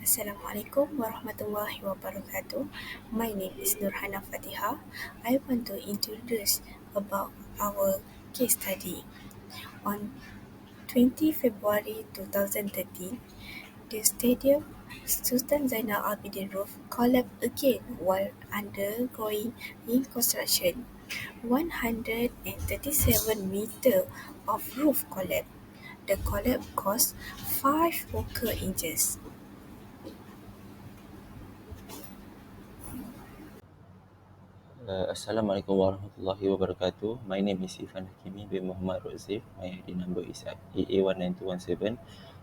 Assalamualaikum warahmatullahi wabarakatuh. My name is Nurhana Fatiha. I want to introduce about our case study. On 20 February 2013, the stadium Sultan Zainal Abidin roof collapsed again while undergoing reconstruction. 137 meters of roof collapsed. The collapse caused 5 worker injuries. Assalamualaikum warahmatullahi wabarakatuh. My name is Ifan Hakimi bin Muhammad Rozif. My ID number is AA19217.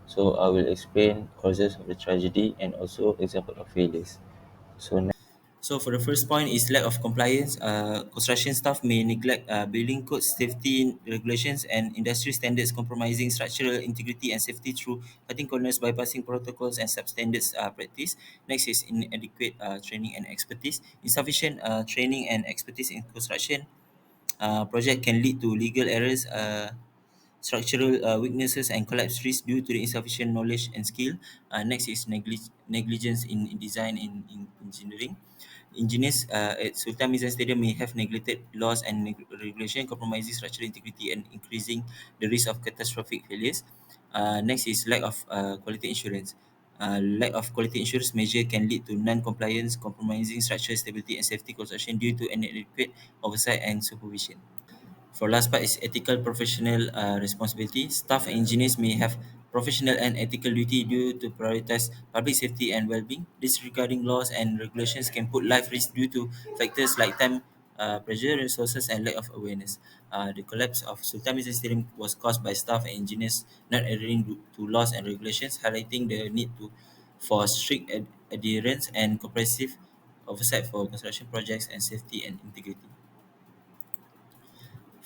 So I will explain causes of the tragedy and also example of failures. So for the first point is lack of compliance. Construction staff may neglect building codes, safety regulations, and industry standards, compromising structural integrity and safety through cutting corners, bypassing protocols and substandards practice. Next is inadequate training and expertise. Insufficient training and expertise in construction project can lead to legal errors. Structural weaknesses and collapse risk due to the insufficient knowledge and skill. Next is negligence in design in engineering. Engineers at Sultan Mizan Stadium may have neglected laws and regulation, compromising structural integrity and increasing the risk of catastrophic failures. Next is lack of quality insurance. Lack of quality insurance measure can lead to non-compliance, compromising structural stability and safety construction due to inadequate oversight and supervision. For last part is ethical professional responsibility. Staff and engineers may have professional and ethical duty due to prioritize public safety and well-being. Disregarding laws and regulations can put life risk due to factors like time pressure, resources, and lack of awareness. The collapse of Sultan Mizan Stadium was caused by staff and engineers not adhering to laws and regulations, highlighting the need for strict adherence and comprehensive oversight for construction projects and safety and integrity.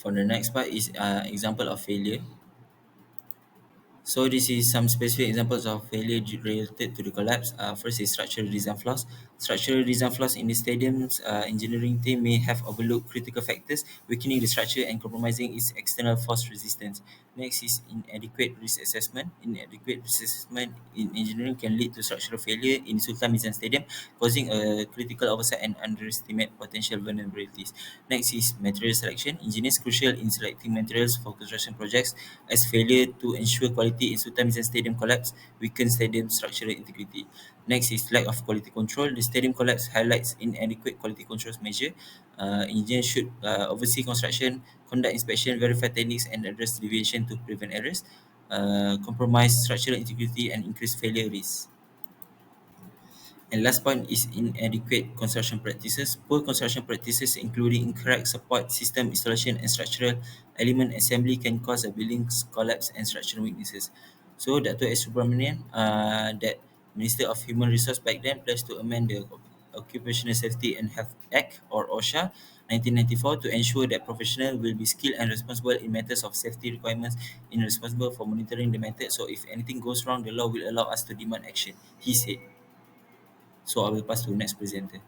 For the next part is example of failure. So this is some specific examples of failure related to the collapse. First is structural design flaws. Structural design flaws in the stadium's engineering team may have overlooked critical factors, weakening the structure and compromising its external force resistance. Next is inadequate risk assessment. Inadequate risk assessment in engineering can lead to structural failure in Sultan Mizan Stadium, causing a critical oversight and underestimate potential vulnerabilities. Next is material selection. Engineers crucial in selecting materials for construction projects, as failure to ensure quality in Sultan Mizan Stadium collapse weaken stadium structural integrity. Next is lack of quality control. The stadium collapse highlights inadequate quality controls measure. Engineers should oversee construction, conduct inspection, verify techniques, and address deviation to prevent errors. Compromise structural integrity and increase failure risk. And last point is inadequate construction practices. Poor construction practices, including incorrect support system installation and structural element assembly, can cause a building's collapse and structural weaknesses. So, Dr. S. Subramanian, that Minister of Human Resource back then, pledged to amend the Occupational Safety and Health Act, or OSHA, 1994, to ensure that professionals will be skilled and responsible in matters of safety requirements, and responsible for monitoring the method. So, if anything goes wrong, the law will allow us to demand action, he said. So I will pass to next presenter.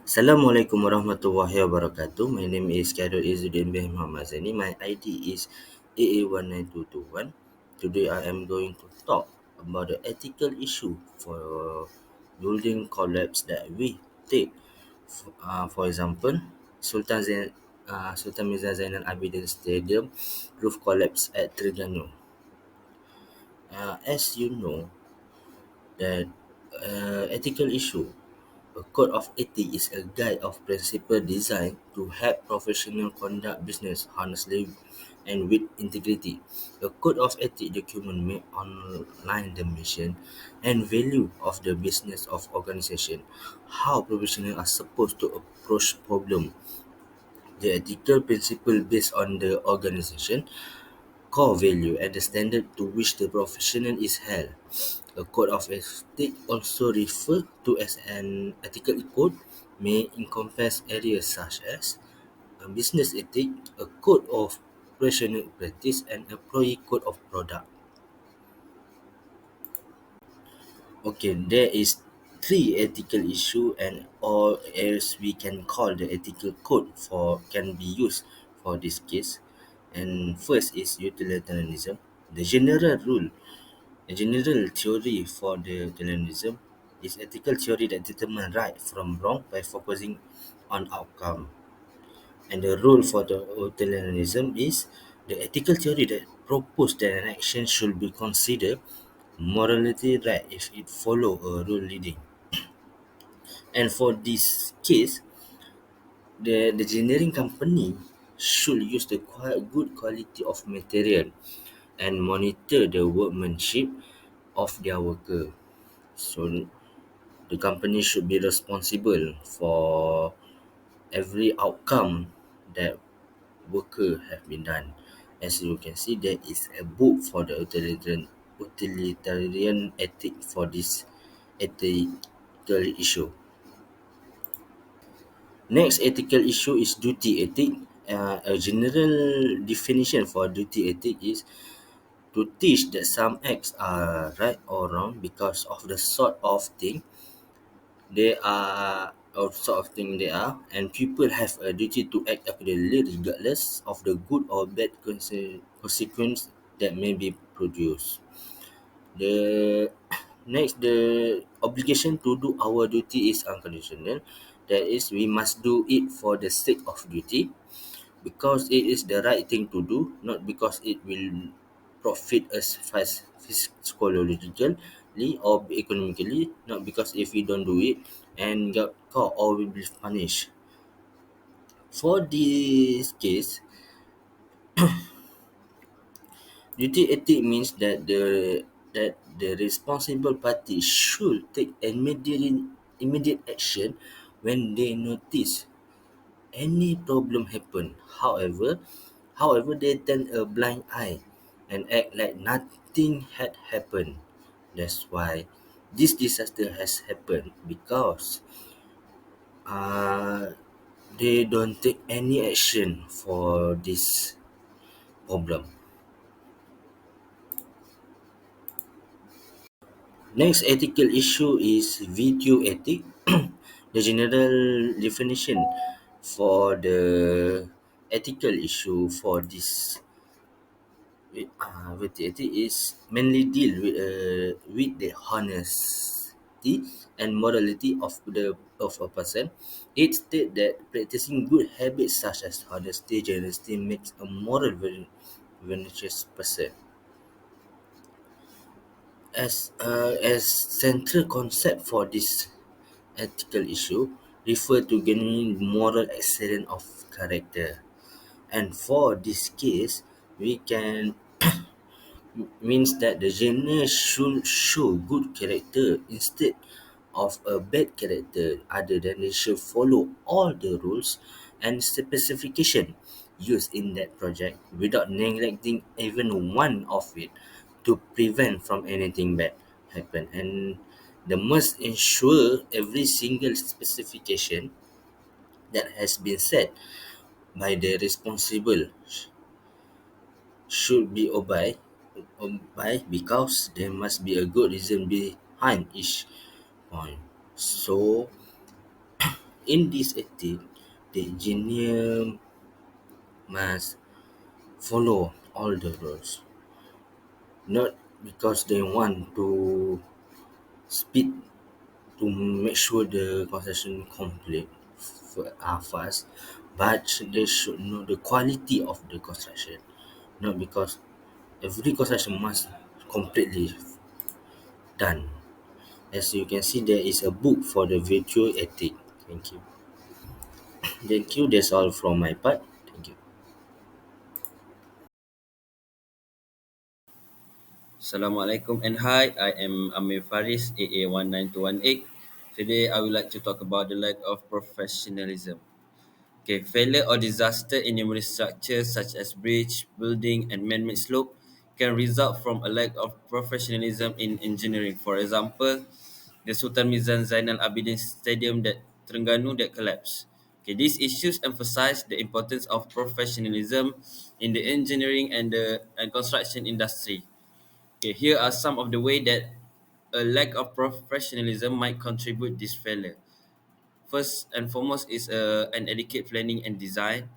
Assalamualaikum warahmatullahi wabarakatuh. My name is Khairul Izzuddin bin Muhammad Zani. My ID is AA19221. Today I am going to talk about the ethical issue for building collapse that we take. For example, Sultan Mirza Zainal Abidin Stadium roof collapse at Terengganu. As you know, that ethical issue. A code of ethics is a guide of principle designed to help professional conduct business honestly and with integrity. A code of ethics document may outline the mission and value of the business of organization, how professionals are supposed to approach problem, the ethical principle based on the organization, core value and the standard to which the professional is held. A code of ethics, also referred to as an ethical code, may encompass areas such as a business ethics, a code of professional practice, and employee code of conduct. Okay, there is three ethical issue and or as we can call the ethical code for can be used for this case. And first is utilitarianism. The general rule A general theory for the utilitarianism is ethical theory that determines right from wrong by focusing on outcome. And the rule for the utilitarianism is the ethical theory that proposes that an action should be considered morality right if it follow a rule leading. And for this case, the engineering company should use the good quality of material and monitor the workmanship of their worker. So the company should be responsible for every outcome that worker have been done. As you can see, there is a book for the utilitarian ethic for this ethical issue. Next ethical issue is duty ethic. A general definition for duty ethic is to teach that some acts are right or wrong because of the sort of thing they are and people have a duty to act accordingly regardless of the good or bad consequence that may be produced. The next, the obligation to do our duty is unconditional. That is, we must do it for the sake of duty, because it is the right thing to do, not because it will profit us psychologically or economically, not because if we don't do it and get caught or will be punished. For this case, duty ethic means that the responsible party should take immediate action when they notice any problem happen. However, they turn a blind eye and act like nothing had happened. That's why this disaster has happened, because uh, they don't take any action for this problem. Next ethical issue is video ethic. The general definition for the ethical issue for this with the ethic is mainly deal with the honesty and morality of a person. It states that practicing good habits such as honesty, generosity makes a virtuous person. As central concept for this ethical issue refer to genuine moral excellence of character. And for this case, we can means that the genre should show good character instead of a bad character. Other than they should follow all the rules and specification used in that project without neglecting even one of it, to prevent from anything bad happen. And they must ensure every single specification that has been set by the responsible should be obeyed, because there must be a good reason behind each point. So, in this ethic, the engineer must follow all the rules, not because they want to speed to make sure the construction complete fast, but they should know the quality of the construction, not because every construction must completely done. As you can see, there is a book for the virtual ethic. Thank you. Thank you. That's all from my part. Thank you. Assalamualaikum and hi, I am Amir Faris, AA19218. Today I would like to talk about the lack of professionalism. Okay, failure or disaster in numerous structures such as bridge, building, and man-made slope can result from a lack of professionalism in engineering. For example, the Sultan Mizan Zainal Abidin Stadium that Terengganu that collapsed. Okay, these issues emphasize the importance of professionalism in the engineering and construction industry. Okay, here are some of the way that a lack of professionalism might contribute this failure. First and foremost is an adequate planning and design.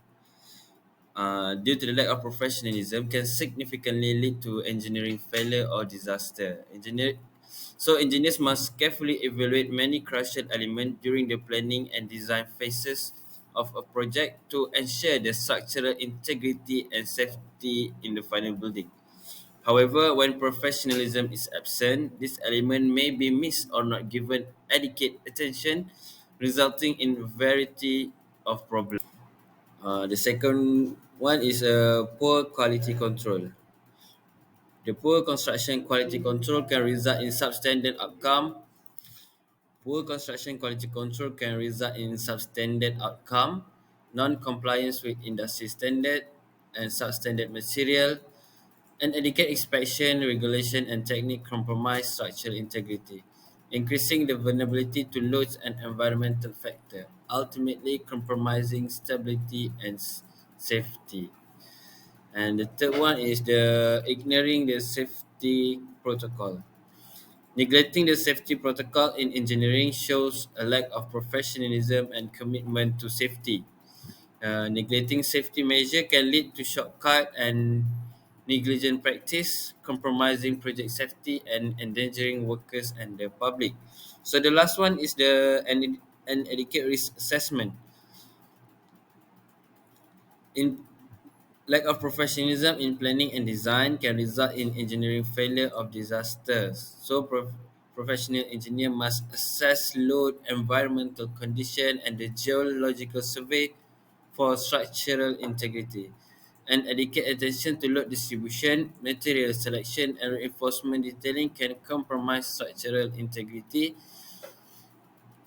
due to the lack of professionalism can significantly lead to engineering failure or disaster. Engineers must carefully evaluate many crucial elements during the planning and design phases of a project to ensure the structural integrity and safety in the final building. However, when professionalism is absent, this element may be missed or not given adequate attention, resulting in variety of problems. The second one is poor quality control. The poor construction quality control can result in substandard outcome. Poor construction quality control can result in substandard outcome, non-compliance with industry standard and substandard material, inadequate inspection, regulation, and technique compromise structural integrity, increasing the vulnerability to loads and environmental factor, ultimately compromising stability and safety. And the third one is the ignoring the safety protocol. Neglecting the safety protocol in engineering shows a lack of professionalism and commitment to safety. Neglecting safety measure can lead to shortcut and negligent practice, compromising project safety and endangering workers and the public. So the last one is the inadequate risk assessment. In Lack of professionalism in planning and design can result in engineering failure of disasters. Professional engineer must assess load, environmental condition, and the geological survey for structural integrity. And adequate attention to load distribution, material selection, and reinforcement detailing can compromise structural integrity,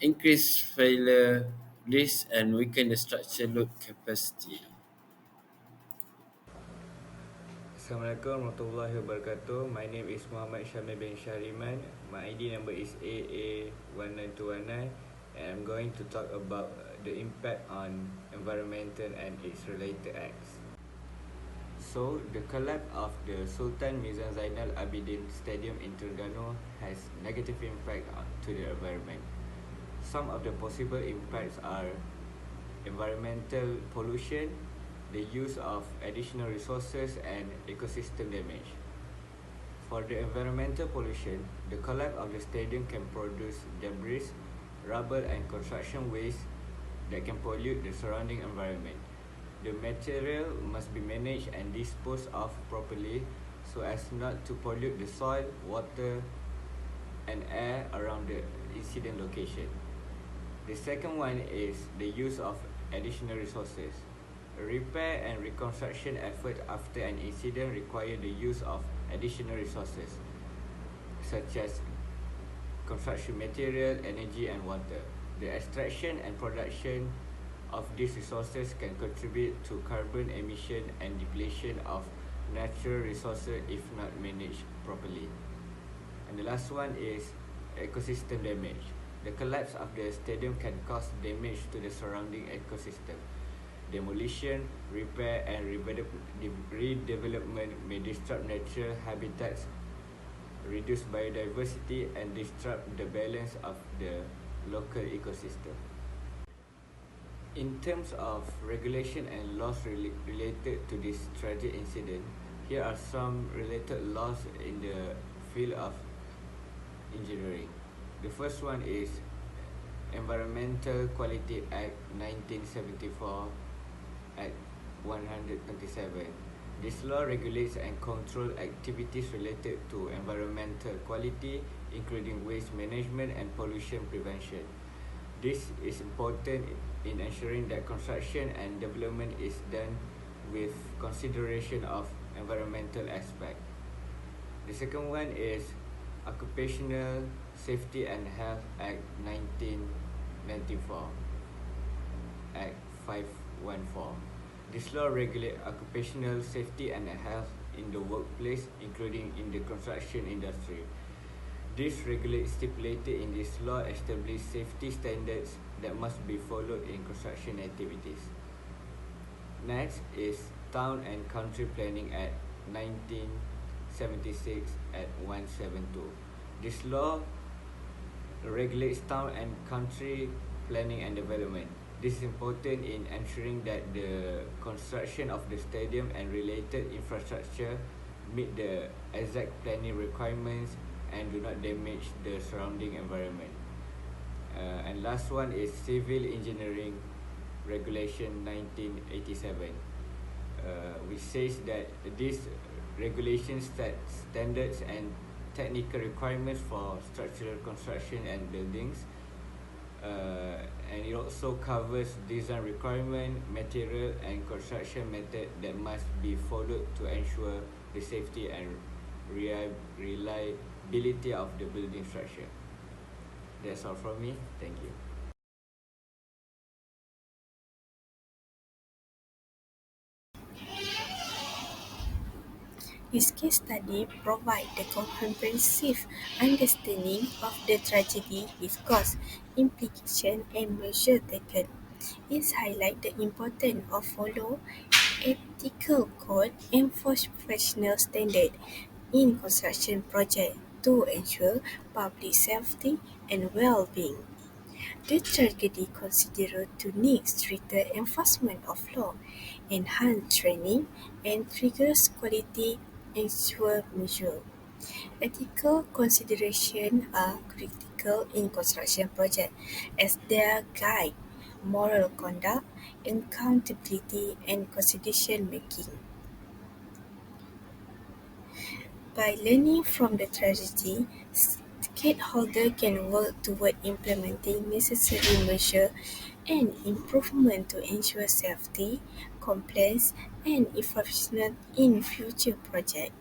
increase failure risk, and weaken the structural load capacity. Assalamualaikum warahmatullahi wabarakatuh. My name is Muhammad Syamil bin Syahriman. My ID number is AA19219 and I'm going to talk about the impact on environmental and its related acts. So, the collapse of the Sultan Mizan Zainal Abidin Stadium in Terengganu has negative impact to the environment. Some of the possible impacts are environmental pollution, the use of additional resources, and ecosystem damage. For the environmental pollution, the collapse of the stadium can produce debris, rubble, and construction waste that can pollute the surrounding environment. The material must be managed and disposed of properly so as not to pollute the soil, water, and air around the incident location. The second one is the use of additional resources. Repair and reconstruction effort after an incident require the use of additional resources such as construction material, energy, and water. The extraction and production of these resources can contribute to carbon emission and depletion of natural resources if not managed properly. And the last one is ecosystem damage. The collapse of the stadium can cause damage to the surrounding ecosystem. Demolition, repair, and redevelopment may disrupt natural habitats, reduce biodiversity, and disrupt the balance of the local ecosystem. In terms of regulation and laws related to this tragic incident, here are some related laws in the field of engineering. The first one is Environmental Quality Act 1974 Act 127. This law regulates and controls activities related to environmental quality, including waste management and pollution prevention. This is important in ensuring that construction and development is done with consideration of environmental aspect. The second one is Occupational Safety and Health Act 1994, Act 514. This law regulates occupational safety and health in the workplace, including in the construction industry. This regulation stipulated in this law establish safety standards that must be followed in construction activities. Next is Town and Country Planning Act 1976 at 172. This law regulates town and country planning and development. This is important in ensuring that the construction of the stadium and related infrastructure meet the exact planning requirements and do not damage the surrounding environment. And last one is Civil Engineering Regulation 1987, which says that these regulations set standards and technical requirements for structural construction and buildings, and it also covers design requirement, material and construction method that must be followed to ensure the safety and reliability of the building structure. That's all from me. Thank you. This case study provides the comprehensive understanding of the tragedy, its cause, implication, and measures taken. It highlights the importance of follow ethical code and professional standards in construction projects to ensure public safety and well-being. The tragedy considered to need stricter enforcement of law, enhanced training, and rigorous quality assurance measures. Ethical considerations are critical in construction projects as they guide moral conduct, accountability, and decision making. By learning from the tragedy, stakeholders can work toward implementing necessary measures and improvements to ensure safety, compliance, and efficiency in future projects.